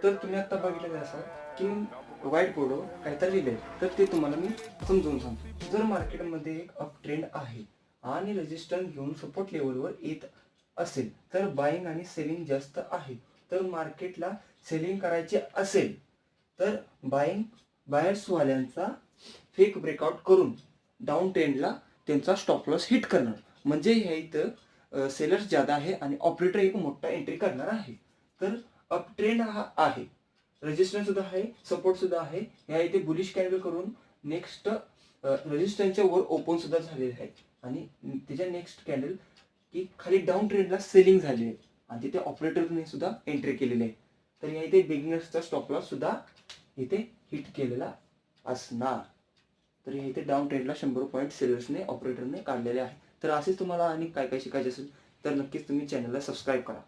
तर तुम्ही आता बघितलं असाल की व्हाईट बोर्डवर काहीतरी लिहिलंय, तर ते तुम्हाला मी समजावून सांगतो. जर मार्केटमध्ये एक अप ट्रेंड आहे आणि रेजिस्टन्स घेऊन सपोर्ट लेवलवर येत असेल तर बाईंग आणि सेलिंग जास्त आहे. तर मार्केटला सेलिंग करायचे असेल तर बायर्सवाल्यांचा फेक ब्रेकआउट करून डाऊन ट्रेंडला त्यांचा स्टॉप लॉस हिट करणार. म्हणजे ह्या इथं सेलर्स ज्यादा आहे आणि ऑपरेटर एक मोठा एंट्री करणार आहे. तर अप ट्रेंड हा आहे, रेजिस्टन्स सुद्धा आहे, सपोर्ट सुद्धा आहे. ह्या इथे बुलिश कॅन्डल करून नेक्स्ट रेजिस्टन्सच्या वर ओपन सुद्धा झालेले आहे आणि त्याच्या नेक्स्ट कॅन्डल की खाली डाऊन ट्रेंडला सेलिंग झाली आहे आणि तिथे ऑपरेटरने सुद्धा एंट्री केलेली आहे. तर या इथे बिगिनर्सचा स्टॉप लॉस सुद्धा इथे हिट केलेला असणार. तर या इथे डाऊन ट्रेंडला 100 पॉईंट सेलर्सने ऑपरेटरने काढलेले आहे. तर असेच तुम्हाला आणि काय काय शिकायचे असेल तर नक्कीच तुम्ही चॅनलला सबस्क्राईब करा.